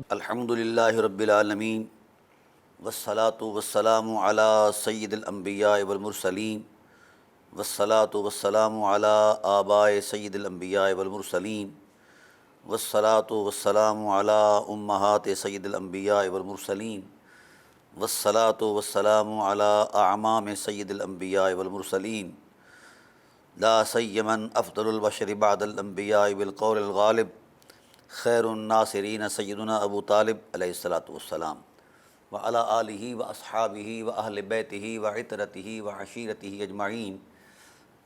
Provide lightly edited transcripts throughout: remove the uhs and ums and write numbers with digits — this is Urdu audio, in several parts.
الحمدللہ رب العالمین والصلاة والسلام علی سید الانبیاء والمرسلین والصلاة والسلام علی آباء سید الانبیاء والمرسلین والصلاة والسلام علی امہات سید الانبیاء والمرسلین والصلاة والسلام علی اعمام سید الانبیاء والمرسلین لا سیمن افضل البشر بعد الانبیاء بالقول الغالب خیر الناصرین سیدنا ابو طالب علیہ الصلاۃ والسلام وعلی آلہ واصحابہ واہل بیتہ وعطرتہ وعشیرتہ اجمعین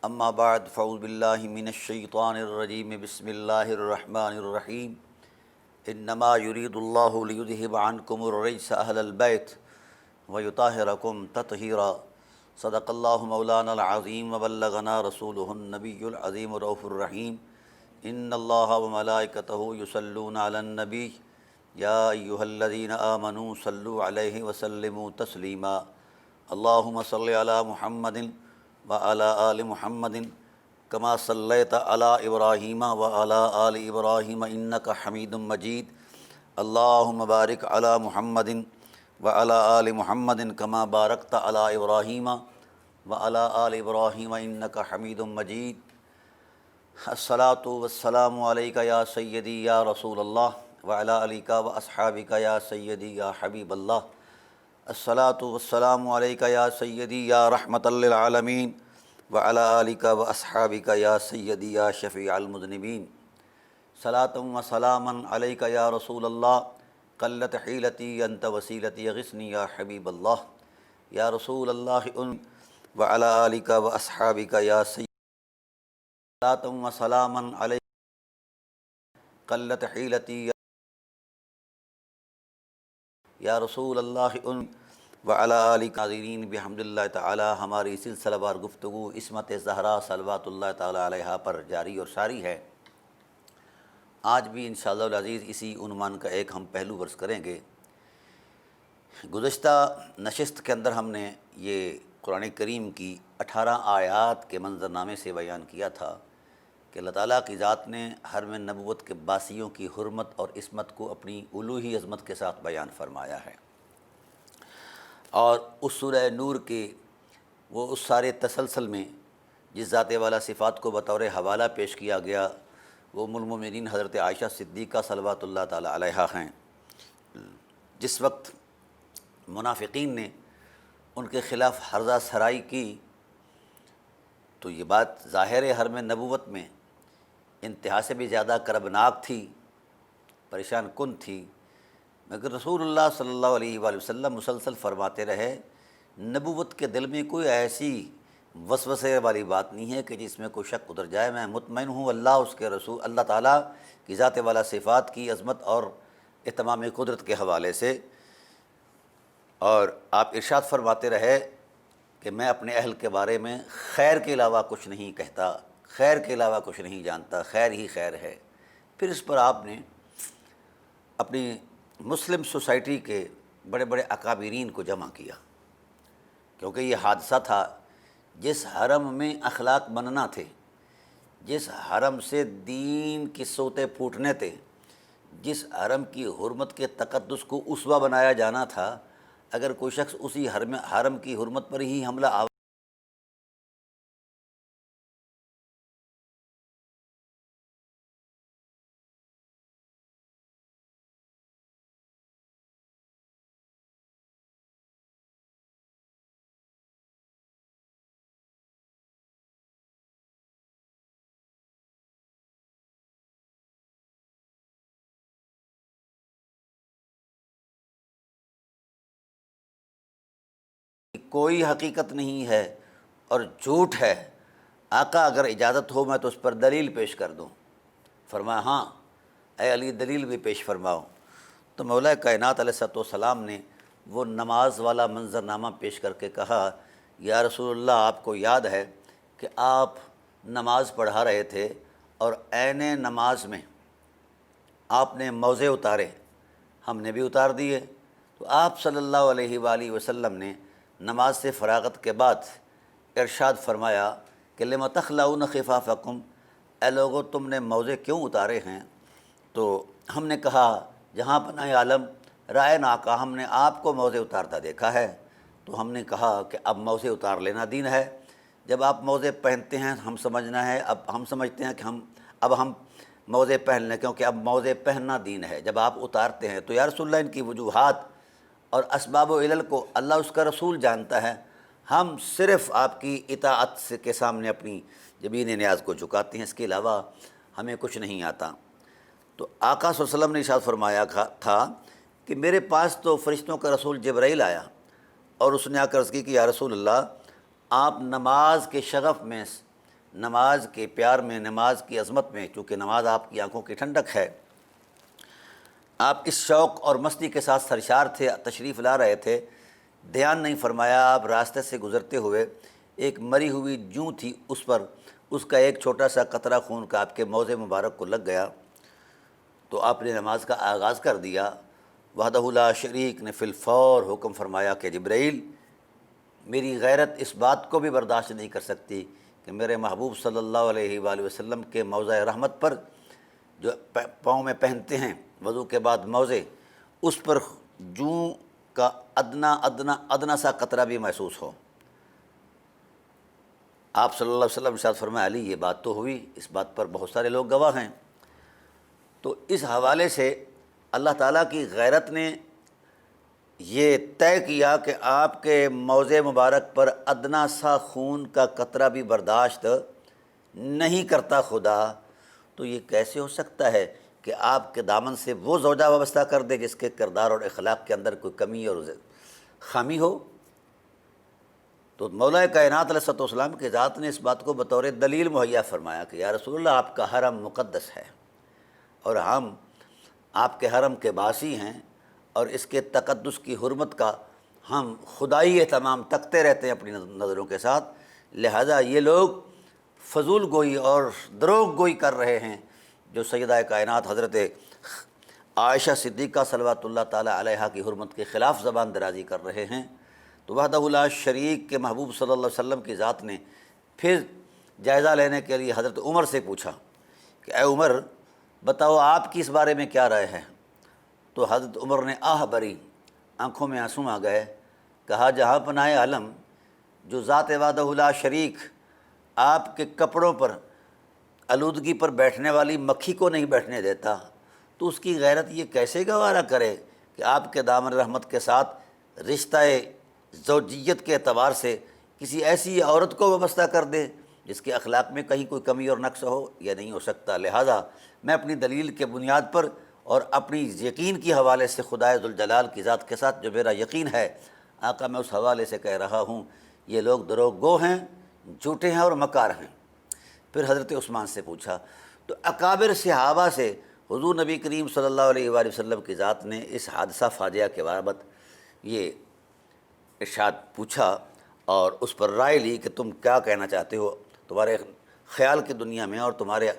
اما بعد فاعوذ باللہ من الشیطان الرجیم بسم اللہ الرحمن الرحیم انما یرید اللہ لیذہب عنکم الرجس اہل البیت ویطہرکم تطہیرا صدق اللہ مولانا العظیم وبلغنا رسولہ النبی العظیم الرؤوف الرحیم ان اللہ وملائکتہ یصلون علی النبی یا ایہا الذین آمنوا صلوا علیہ وسلموا تسلیما اللہم صل علی محمد وعلی آل محمد کما صلیت علی ابراہیم وعلی آل ابراہیم انک حمید مجید اللہم بارک علی محمد وعلی آل محمد کما بارکت علی ابراہیم وعلی آل ابراہیم انک حمید مجید الصلاۃ والسلام علیک یا سیدی یا رسول اللہ وعلی آلک و اصحابک یا سیدی یا حبیب اللہ الصلاۃ والسلام علیک یا سیدی یا رحمۃ للعالمین وعلی آلک و اصحابک یا سیدی یا شفیع المذنبین صلاۃ و سلاما علیک یا رسول اللہ قلت حیلتی انت وسیلتی غثنی یا حبیب اللہ یا رسول اللہ وعلی آلک و اصحابک یا سیدی صلاۃ و سلاما علیک قلت حیلتی یا رسول اللہ وعلی آلک ناظرین بحمد اللہ تعالی ہماری سلسلہ وار گفتگو عصمت زہرا صلوات اللہ تعالی علیہا پر جاری اور ساری ہے۔ آج بھی انشاءاللہ العزیز اسی عنوان کا ایک ہم پہلو عرض کریں گے۔ گزشتہ نشست کے اندر ہم نے یہ قرآن کریم کی 18 آیات کے منظرنامے سے بیان کیا تھا کہ اللہ تعالیٰ کی ذات نے حرم نبوت کے باسیوں کی حرمت اور عصمت کو اپنی الوہی عظمت کے ساتھ بیان فرمایا ہے، اور اس سورہ نور کے وہ اس سارے تسلسل میں جس ذات والا صفات کو بطور حوالہ پیش کیا گیا وہ ام المومنین حضرت عائشہ صدیقہ صلوات اللہ تعالی علیہا ہیں۔ جس وقت منافقین نے ان کے خلاف ہرزہ سرائی کی تو یہ بات ظاہر حرم نبوت میں انتہا سے بھی زیادہ کربناک تھی، پریشان کن تھی، مگر رسول اللہ صلی اللہ علیہ وآلہ وسلم مسلسل فرماتے رہے نبوت کے دل میں کوئی ایسی وسوسے والی بات نہیں ہے کہ جس میں کوئی شک اتر جائے، میں مطمئن ہوں اللہ اس کے رسول اللہ تعالیٰ کی ذات والا صفات کی عظمت اور اتمام قدرت کے حوالے سے۔ اور آپ ارشاد فرماتے رہے کہ میں اپنے اہل کے بارے میں خیر کے علاوہ کچھ نہیں کہتا، خیر کے علاوہ کچھ نہیں جانتا، خیر ہی خیر ہے۔ پھر اس پر آپ نے اپنی مسلم سوسائٹی کے بڑے بڑے اکابرین کو جمع کیا، کیونکہ یہ حادثہ تھا جس حرم میں اخلاق بننا تھے، جس حرم سے دین کی سوتے پھوٹنے تھے، جس حرم کی حرمت کے تقدس کو اسوہ بنایا جانا تھا، اگر کوئی شخص اسی حرم کی حرمت پر ہی حملہ کوئی حقیقت نہیں ہے اور جھوٹ ہے، آقا اگر اجازت ہو میں تو اس پر دلیل پیش کر دوں۔ فرمایا ہاں اے علی دلیل بھی پیش فرماؤ۔ تو مولا کائنات علیہ السلام نے وہ نماز والا منظرنامہ پیش کر کے کہا یا رسول اللہ آپ کو یاد ہے کہ آپ نماز پڑھا رہے تھے اور عین نماز میں آپ نے موزے اتارے، ہم نے بھی اتار دیے، تو آپ صلی اللہ علیہ وآلہ وسلم نے نماز سے فراغت کے بعد ارشاد فرمایا کہ لم تخلعون خفافکم، اے لوگو تم نے موزے کیوں اتارے ہیں؟ تو ہم نے کہا جہاں پناہ عالم رائے ناکا، ہم نے آپ کو موزے اتارتا دیکھا ہے تو ہم نے کہا کہ اب موزے اتار لینا دین ہے۔ جب آپ موزے پہنتے ہیں ہم سمجھنا ہے، اب ہم سمجھتے ہیں کہ ہم موزے پہن لیں، کیونکہ اب موزے پہننا دین ہے۔ جب آپ اتارتے ہیں تو یا رسول اللہ ان کی وجوہات اور اسباب و علل کو اللہ اس کا رسول جانتا ہے، ہم صرف آپ کی اطاعت کے سامنے اپنی جبین نیاز کو جھکاتے ہیں، اس کے علاوہ ہمیں کچھ نہیں آتا۔ تو آقا صلی اللہ علیہ وسلم نے ارشاد فرمایا تھا کہ میرے پاس تو فرشتوں کا رسول جبرائیل آیا اور اس نے آ کر عرض کی کہ یا رسول اللہ، آپ نماز کے شغف میں، نماز کے پیار میں، نماز کی عظمت میں، چونکہ نماز آپ کی آنکھوں کی ٹھنڈک ہے، آپ اس شوق اور مستی کے ساتھ سرشار تھے، تشریف لا رہے تھے، دھیان نہیں فرمایا، آپ راستے سے گزرتے ہوئے ایک مری ہوئی جوں تھی، اس پر اس کا ایک چھوٹا سا قطرہ خون کا آپ کے موزے مبارک کو لگ گیا تو آپ نے نماز کا آغاز کر دیا۔ وحدہ لا شریک نے فی الفور حکم فرمایا کہ جبرائیل، میری غیرت اس بات کو بھی برداشت نہیں کر سکتی کہ میرے محبوب صلی اللہ علیہ وآلہ وسلم کے موضع رحمت پر جو پاؤں میں پہنتے ہیں وضو کے بعد موزے، اس پر جوں کا ادنا سا قطرہ بھی محسوس ہو۔ آپ صلی اللہ علیہ وسلم ارشاد فرمایا علی یہ بات تو ہوئی، اس بات پر بہت سارے لوگ گواہ ہیں۔ تو اس حوالے سے اللہ تعالیٰ کی غیرت نے یہ طے کیا کہ آپ کے موضع مبارک پر ادنا سا خون کا قطرہ بھی برداشت نہیں کرتا خدا، تو یہ کیسے ہو سکتا ہے کہ آپ کے دامن سے وہ زوجہ وابستہ کر دے جس کے کردار اور اخلاق کے اندر کوئی کمی اور خامی ہو؟ تو مولا کائنات علیہ السلام کی ذات نے اس بات کو بطور دلیل مہیا فرمایا کہ یا رسول اللہ، آپ کا حرم مقدس ہے اور ہم آپ کے حرم کے باسی ہیں، اور اس کے تقدس کی حرمت کا ہم خدائی اہتمام تکتے رہتے ہیں اپنی نظروں کے ساتھ، لہذا یہ لوگ فضول گوئی اور دروغ گوئی کر رہے ہیں جو سیدہ کائنات حضرت عائشہ صدیقہ صلوات اللہ تعالی علیہا کی حرمت کے خلاف زبان درازی کر رہے ہیں۔ تو وحدہ لا شریک کے محبوب صلی اللہ علیہ وسلم کی ذات نے پھر جائزہ لینے کے لیے حضرت عمر سے پوچھا کہ اے عمر بتاؤ آپ کی اس بارے میں کیا رائے ہے؟ تو حضرت عمر نے آہ بری، آنکھوں میں آنسو آ گئے، کہا جہاں پناہ عالم، جو ذات وحدہ لا شریک آپ کے کپڑوں پر آلودگی پر بیٹھنے والی مکھی کو نہیں بیٹھنے دیتا، تو اس کی غیرت یہ کیسے گوارا کرے کہ آپ کے دامن رحمت کے ساتھ رشتہ زوجیت کے اعتبار سے کسی ایسی عورت کو وابستہ کر دے جس کے اخلاق میں کہیں کوئی کمی اور نقص ہو؟ یہ نہیں ہو سکتا۔ لہٰذا میں اپنی دلیل کے بنیاد پر اور اپنی یقین کی حوالے سے خدائے ذوالجلال کی ذات کے ساتھ جو میرا یقین ہے آقا، میں اس حوالے سے کہہ رہا ہوں یہ لوگ دروغ گو ہیں، جھوٹے ہیں اور مکار ہیں۔ پھر حضرت عثمان سے پوچھا تو اکابر صحابہ سے حضور نبی کریم صلی اللہ علیہ وآلہ وسلم کی ذات نے اس حادثہ فاجعہ کے بابت یہ ارشاد پوچھا اور اس پر رائے لی کہ تم کیا کہنا چاہتے ہو، تمہارے خیال کی دنیا میں اور تمہارے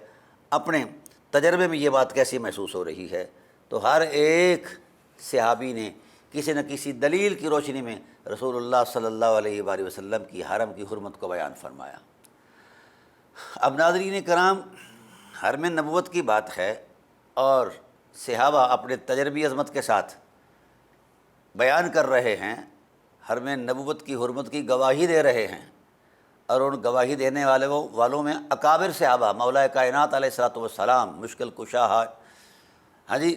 اپنے تجربے میں یہ بات کیسی محسوس ہو رہی ہے؟ تو ہر ایک صحابی نے کسی نہ کسی دلیل کی روشنی میں رسول اللہ صلی اللہ علیہ وآلہ وسلم کی حرم کی حرمت کو بیان فرمایا۔ اب ناظرین کرام، حرم نبوت کی بات ہے اور صحابہ اپنے تجربی عظمت کے ساتھ بیان کر رہے ہیں، حرم نبوت کی حرمت کی گواہی دے رہے ہیں، اور ان گواہی دینے والوں میں اکابر صحابہ، مولا کائنات علیہ الصلوۃ والسلام، مشکل کشا ہاں جی،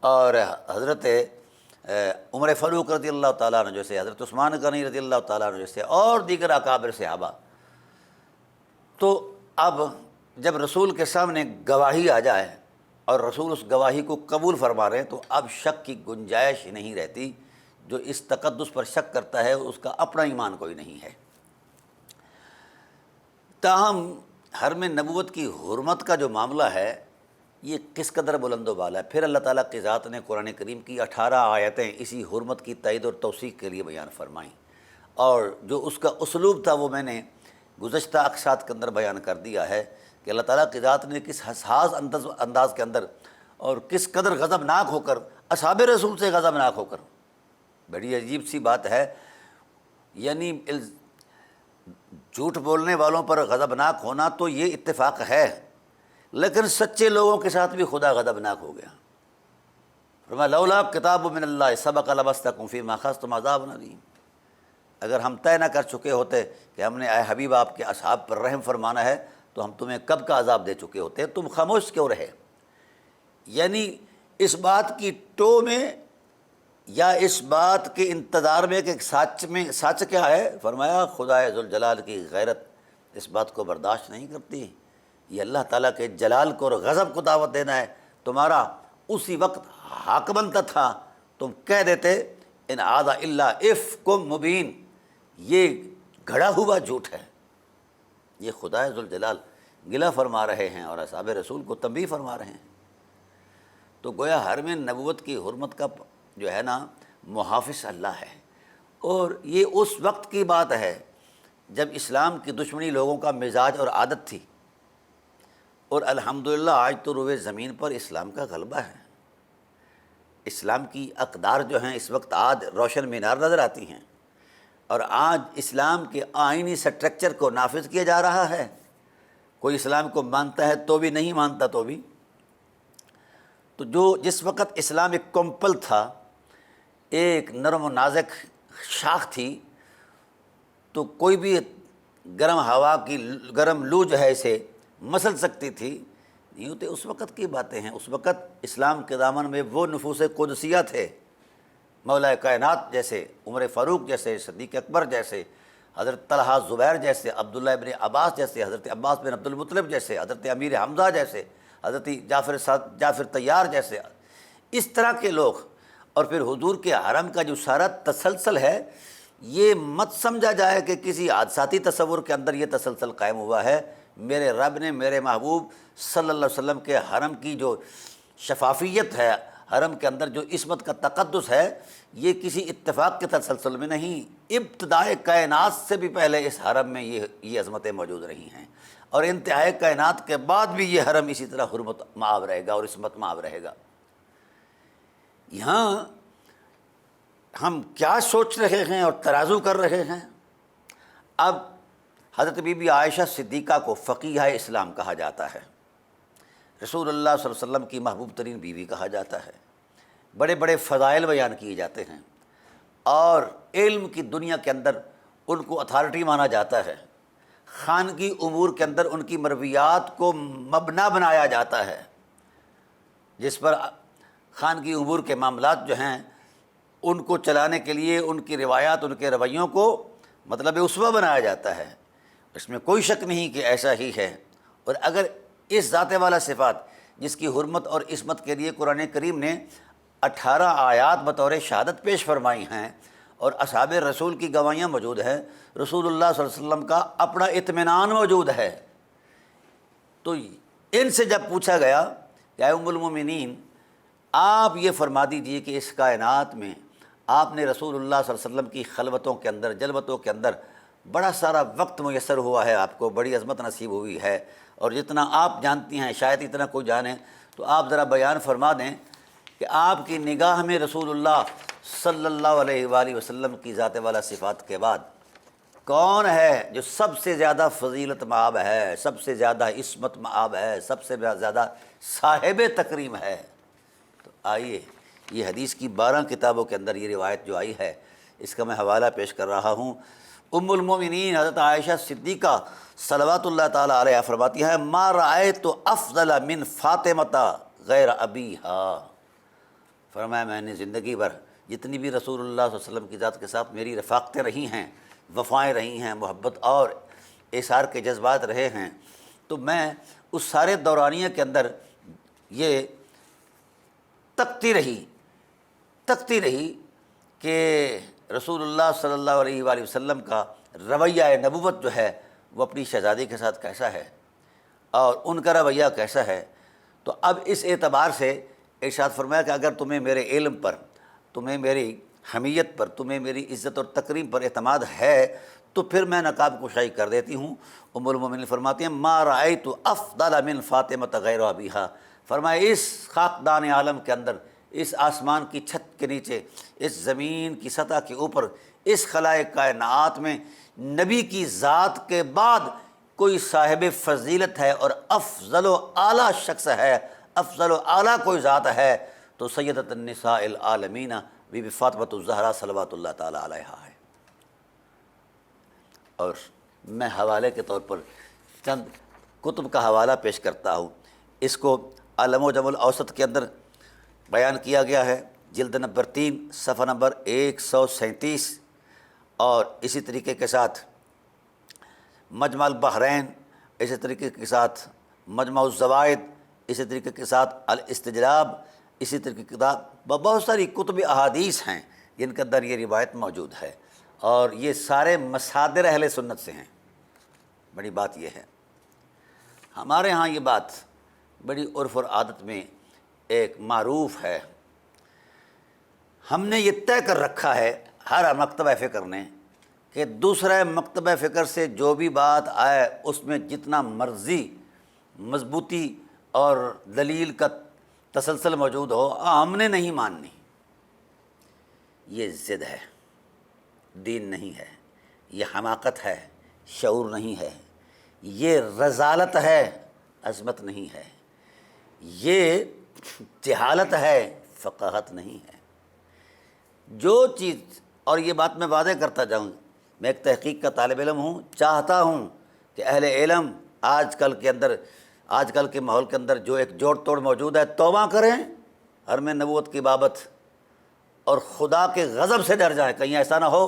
اور حضرت عمر فاروق رضی اللہ تعالیٰ عنہ جیسے، حضرت عثمان غنی رضی اللہ تعالیٰ عنہ جیسے، اور دیگر اکابر صحابہ۔ تو اب جب رسول کے سامنے گواہی آ جائے اور رسول اس گواہی کو قبول فرما رہے ہیں تو اب شک کی گنجائش ہی نہیں رہتی۔ جو اس تقدس پر شک کرتا ہے اس کا اپنا ایمان کوئی نہیں ہے۔ تاہم حرم نبوت کی حرمت کا جو معاملہ ہے یہ کس قدر بلند و بالا ہے۔ پھر اللہ تعالیٰ کی ذات نے قرآن کریم کی 18 آیتیں اسی حرمت کی تائید اور توثیق کے لیے بیان فرمائیں، اور جو اس کا اسلوب تھا وہ میں نے گزشتہ اقساط کے اندر بیان کر دیا ہے کہ اللہ تعالیٰ کی ذات نے کس حساس انداز کے اندر اور کس قدر غضبناک ہو کر، اصحاب رسول سے غضبناک ہو کر، بڑی عجیب سی بات ہے، یعنی جھوٹ بولنے والوں پر غضبناک ہونا تو یہ اتفاق ہے، لیکن سچے لوگوں کے ساتھ بھی خدا غضبناک ہو گیا۔ فرمایا لولا کتاب من اللہ سبق لمسکم فیما اخذتم عذاب علیم، اگر ہم طے نہ کر چکے ہوتے کہ ہم نے اے حبیب آپ کے اصحاب پر رحم فرمانا ہے تو ہم تمہیں کب کا عذاب دے چکے ہوتے، تم خاموش کیوں رہے؟ یعنی اس بات کی ٹو میں یا اس بات کے انتظار میں کہ سچ کیا ہے، فرمایا خدائے ذوالجلال کی غیرت اس بات کو برداشت نہیں کرتی، یہ اللہ تعالیٰ کے جلال کو اور غضب کو دعوت دینا ہے، تمہارا اسی وقت حق بنتا تھا تم کہہ دیتے ان ھذا الا افک مبین، یہ گھڑا ہوا جھوٹ ہے۔ یہ خدائے ذوالجلال گلہ فرما رہے ہیں اور اصحاب رسول کو تنبیہ فرما رہے ہیں۔ تو گویا حرم نبوت کی حرمت کا جو ہے نا محافظ اللہ ہے، اور یہ اس وقت کی بات ہے جب اسلام کی دشمنی لوگوں کا مزاج اور عادت تھی، اور الحمدللہ آج تو روئے زمین پر اسلام کا غلبہ ہے، اسلام کی اقدار جو ہیں اس وقت آج روشن مینار نظر آتی ہیں، اور آج اسلام کے آئینی سٹرکچر کو نافذ کیا جا رہا ہے، کوئی اسلام کو مانتا ہے تو بھی نہیں مانتا تو بھی۔ تو جس وقت اسلام ایک کمپل تھا، ایک نرم و نازک شاخ تھی، تو کوئی بھی گرم ہوا کی گرم لو جو ہے اسے مسل سکتی تھی، نہیں ہوتے اس وقت کی باتیں ہیں۔ اس وقت اسلام کے دامن میں وہ نفوس قدسیہ تھے، مولا کائنات جیسے، عمر فاروق جیسے، صدیق اکبر جیسے، حضرت طلحہ زبیر جیسے، عبداللہ ابن عباس جیسے، حضرت عباس بن عبد المطلب جیسے، حضرت امیر حمزہ جیسے، حضرت جعفر طیار جیسے، اس طرح کے لوگ۔ اور پھر حضور کے حرم کا جو سارا تسلسل ہے، یہ مت سمجھا جائے کہ کسی حادثاتی تصور کے اندر یہ تسلسل قائم ہوا ہے۔ میرے رب نے میرے محبوب صلی اللہ علیہ وسلم کے حرم کی جو شفافیت ہے، حرم کے اندر جو عصمت کا تقدس ہے، یہ کسی اتفاق کے تسلسل میں نہیں، ابتدائے کائنات سے بھی پہلے اس حرم میں یہ عظمتیں موجود رہی ہیں، اور انتہائی کائنات کے بعد بھی یہ حرم اسی طرح حرمت مآب رہے گا اور عصمت مآب رہے گا۔ یہاں ہم کیا سوچ رہے ہیں اور ترازو کر رہے ہیں؟ اب حضرت بی بی عائشہ صدیقہ کو فقیہ اسلام کہا جاتا ہے، رسول اللہ صلی اللہ علیہ وسلم کی محبوب ترین بیوی کہا جاتا ہے، بڑے بڑے فضائل بیان کیے جاتے ہیں، اور علم کی دنیا کے اندر ان کو اتھارٹی مانا جاتا ہے، خانگی امور کے اندر ان کی مرویات کو مبنا بنایا جاتا ہے، جس پر خانگی امور کے معاملات جو ہیں ان کو چلانے کے لیے ان کی روایات، ان کے رویوں کو مطلب اسوہ بنایا جاتا ہے۔ اس میں کوئی شک نہیں کہ ایسا ہی ہے۔ اور اگر اس ذات والا صفات جس کی حرمت اور عصمت کے لیے قرآن کریم نے 18 آیات بطور شہادت پیش فرمائی ہیں، اور اصحاب رسول کی گواہیاں موجود ہیں، رسول اللہ صلی اللہ علیہ وسلم کا اپنا اطمینان موجود ہے، تو ان سے جب پوچھا گیا کہ اے ام المومنین، آپ یہ فرما دیجئے کہ اس کائنات میں آپ نے رسول اللہ صلی اللہ علیہ وسلم کی خلوتوں کے اندر، جلوتوں کے اندر بڑا سارا وقت میسر ہوا ہے، آپ کو بڑی عظمت نصیب ہوئی ہے، اور جتنا آپ جانتی ہیں شاید اتنا کوئی جانے، تو آپ ذرا بیان فرما دیں کہ آپ کی نگاہ میں رسول اللہ صلی اللہ علیہ وآلہ وسلم کی ذات والا صفات کے بعد کون ہے جو سب سے زیادہ فضیلت مآب ہے، سب سے زیادہ عصمت مآب ہے، سب سے زیادہ صاحب تکریم ہے؟ تو آئیے یہ حدیث کی 12 کتابوں کے اندر یہ روایت جو آئی ہے، اس کا میں حوالہ پیش کر رہا ہوں۔ ام المومنین حضرت عائشہ صدیقہ صلوات اللہ تعالی علیہا فرماتی ہیں ما رأیت افضل من فاطمۃ غیر ابیہا، فرمایا میں نے زندگی بھر جتنی بھی رسول اللہ صلی اللہ علیہ وسلم کی ذات کے ساتھ میری رفاقتیں رہی ہیں، وفائیں رہی ہیں، محبت اور اظہار کے جذبات رہے ہیں، تو میں اس سارے دورانیہ کے اندر یہ تکتی رہی کہ رسول اللہ صلی اللہ علیہ وآلہ وسلم کا رویہ نبوت جو ہے وہ اپنی شہزادی کے ساتھ کیسا ہے اور ان کا رویہ کیسا ہے۔ تو اب اس اعتبار سے ارشاد فرمایا کہ اگر تمہیں میرے علم پر، تمہیں میری حمیت پر، تمہیں میری عزت اور تکریم پر اعتماد ہے تو پھر میں نقاب کشائی کر دیتی ہوں۔ ام المومنین فرماتی ہیں ما رأیت افضل من فاطمۃ غیر ابیہا، فرمایا اس خاکدان عالم کے اندر، اس آسمان کی چھت کے نیچے، اس زمین کی سطح کے اوپر، اس خلائے کائنات میں نبی کی ذات کے بعد کوئی صاحب فضیلت ہے اور افضل و اعلیٰ شخص ہے، افضل و اعلیٰ کوئی ذات ہے تو سیدۃ النساء العالمین بی بی فاطمۃ الزہرا صلوات اللہ تعالیٰ علیہا ہے۔ اور میں حوالے کے طور پر چند کتب کا حوالہ پیش کرتا ہوں۔ اس کو علم و جم الاوسط کے اندر بیان کیا گیا ہے، جلد نمبر 3 صفحہ نمبر 137، اور اسی طریقے کے ساتھ مجمع البحرین، اسی طریقے کے ساتھ مجمع الزوائد، اسی طریقے کے ساتھ الاستجلاب، اسی طریقے کے ساتھ بہت ساری کتب احادیث ہیں جن کے اندر یہ روایت موجود ہے، اور یہ سارے مصادر اہل سنت سے ہیں۔ بڑی بات یہ ہے، ہمارے ہاں یہ بات بڑی عرف اور عادت میں ایک معروف ہے، ہم نے یہ طے کر رکھا ہے ہر مکتبہ فکر نے کہ دوسرے مکتبہ فکر سے جو بھی بات آئے اس میں جتنا مرضی مضبوطی اور دلیل کا تسلسل موجود ہو، ہم نے نہیں ماننی۔ یہ ضد ہے، دین نہیں ہے، یہ حماقت ہے، شعور نہیں ہے، یہ رذالت ہے، عظمت نہیں ہے، یہ جہالت ہے، فقاہت نہیں ہے۔ جو چیز، اور یہ بات میں واضح کرتا جاؤں، میں ایک تحقیق کا طالب علم ہوں، چاہتا ہوں کہ اہل علم آج کل کے ماحول کے اندر جو ایک جوڑ توڑ موجود ہے، توبہ کریں حرم نبوت کی بابت، اور خدا کے غضب سے ڈر جائیں، کہیں ایسا نہ ہو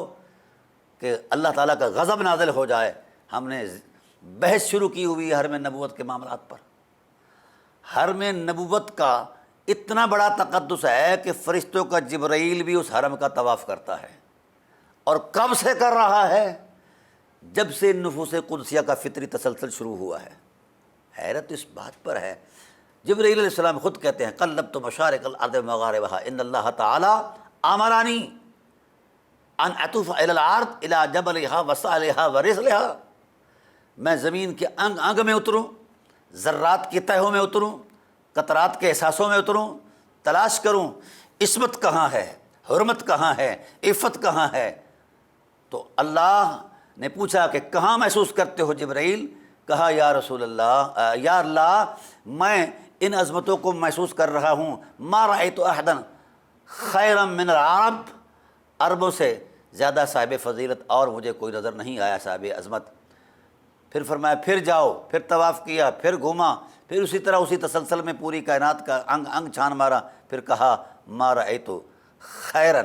کہ اللہ تعالیٰ کا غضب نازل ہو جائے۔ ہم نے بحث شروع کی ہوئی ہے حرم نبوت کے معاملات پر۔ حرم نبوت کا اتنا بڑا تقدس ہے کہ فرشتوں کا جبرائیل بھی اس حرم کا طواف کرتا ہے، اور کب سے کر رہا ہے؟ جب سے نفوس قدسیہ کا فطری تسلسل شروع ہوا ہے۔ حیرت اس بات پر ہے، جبرائیل علیہ السلام خود کہتے ہیں قلبت مشارق الارض ومغاربہا ان اللہ تعالی امرانی ان اطوف الی الارض الی جبلہا وسعلہا ورسلہا، میں زمین کے انگ انگ میں اتروں، ذرات کی تہوں میں اتروں، قطرات کے احساسوں میں اتروں، تلاش کروں عصمت کہاں ہے، حرمت کہاں ہے، عفت کہاں ہے۔ تو اللہ نے پوچھا کہ کہاں محسوس کرتے ہو جبرائیل؟ کہا یا رسول اللہ، یا اللہ میں ان عظمتوں کو محسوس کر رہا ہوں، ما رأیت احدا خیرا من العرب، عربوں سے زیادہ صاحب فضیلت اور مجھے کوئی نظر نہیں آیا، صاحب عظمت۔ پھر فرمایا پھر جاؤ، پھر طواف کیا، پھر گھوما، پھر اسی طرح اسی تسلسل میں پوری کائنات کا انگ انگ چھان مارا، پھر کہا ما رأیت خیرا،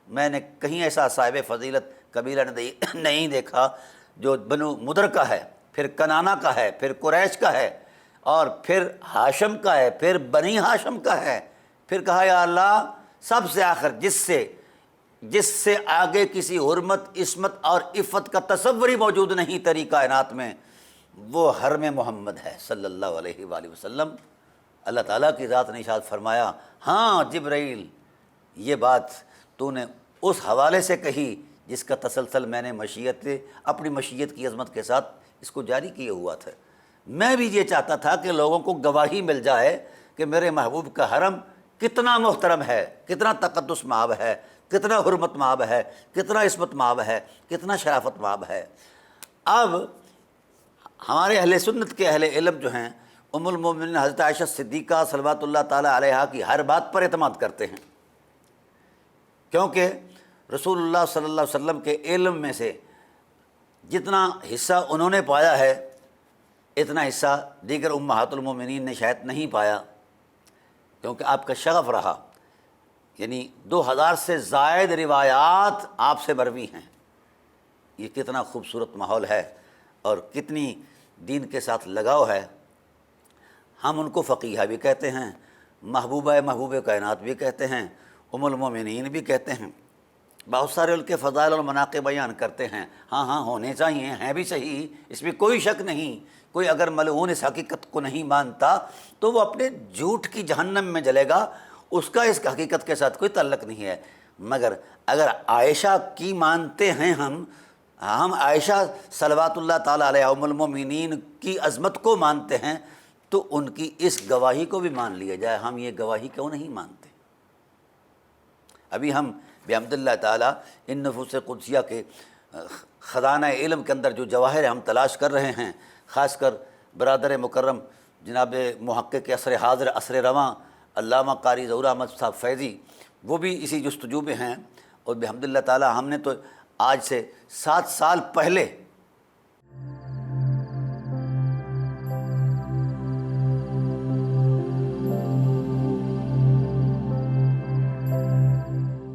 میں نے کہیں ایسا صاحب فضیلت قبیلہ نہیں دیکھا جو بنو مدر کا ہے، پھر کنانہ کا ہے، پھر قریش کا ہے، اور پھر ہاشم کا ہے، پھر بنی ہاشم کا ہے۔ پھر کہا یا اللہ سب سے آخر جس سے آگے کسی حرمت، عصمت اور عفت کا تصور ہی موجود نہیں تیری کائنات میں، وہ حرم محمد ہے صلی اللہ علیہ وآلہ وسلم۔ اللہ تعالیٰ کی ذات نے ارشاد فرمایا ہاں جبرائیل، یہ بات تو نے اس حوالے سے کہی جس کا تسلسل میں نے اپنی مشیت کی عظمت کے ساتھ اس کو جاری کیے ہوا تھا۔ میں بھی یہ چاہتا تھا کہ لوگوں کو گواہی مل جائے کہ میرے محبوب کا حرم کتنا محترم ہے، کتنا تقدس مآب ہے، کتنا حرمت مآب ہے، کتنا عصمت مآب ہے، کتنا شرافت مآب ہے۔ اب ہمارے اہل سنت کے اہل علم جو ہیں، ام المومنین حضرت عائشہ صدیقہ صلوات اللہ تعالیٰ علیہا کی ہر بات پر اعتماد کرتے ہیں، کیونکہ رسول اللہ صلی اللہ علیہ وسلم کے علم میں سے جتنا حصہ انہوں نے پایا ہے، اتنا حصہ دیگر امہات المومنین نے شاید نہیں پایا، کیونکہ آپ کا شغف رہا، یعنی 2000 سے زائد روایات آپ سے مروی ہیں۔ یہ کتنا خوبصورت ماحول ہے اور کتنی دین کے ساتھ لگاؤ ہے۔ ہم ان کو فقیہہ بھی کہتے ہیں، محبوب کائنات بھی کہتے ہیں، ام المومنین بھی کہتے ہیں، بہت سارے ان کے فضائل اور مناقب بیان کرتے ہیں۔ ہاں ہونے چاہیے، ہیں بھی صحیح، اس میں کوئی شک نہیں۔ کوئی اگر ملعون اس حقیقت کو نہیں مانتا تو وہ اپنے جھوٹ کی جہنم میں جلے گا، اس کا اس حقیقت کے ساتھ کوئی تعلق نہیں ہے۔ مگر اگر عائشہ کی مانتے ہیں ہم عائشہ صلوات اللہ تعالیٰ علیہ ام المومنین کی عظمت کو مانتے ہیں، تو ان کی اس گواہی کو بھی مان لیا جائے۔ ہم یہ گواہی کیوں نہیں مانتے؟ ابھی ہم بحمد اللہ تعالیٰ ان نفوس قدسیہ کے خزانہ علم کے اندر جو جواہر ہم تلاش کر رہے ہیں، خاص کر برادر مکرم جناب محقق عصر حاضر عصر رواں علامہ قاری ظہور احمد صاحب فیضی، وہ بھی اسی جستجو میں ہیں، اور بحمد اللہ تعالی ہم نے تو آج سے 7 سال پہلے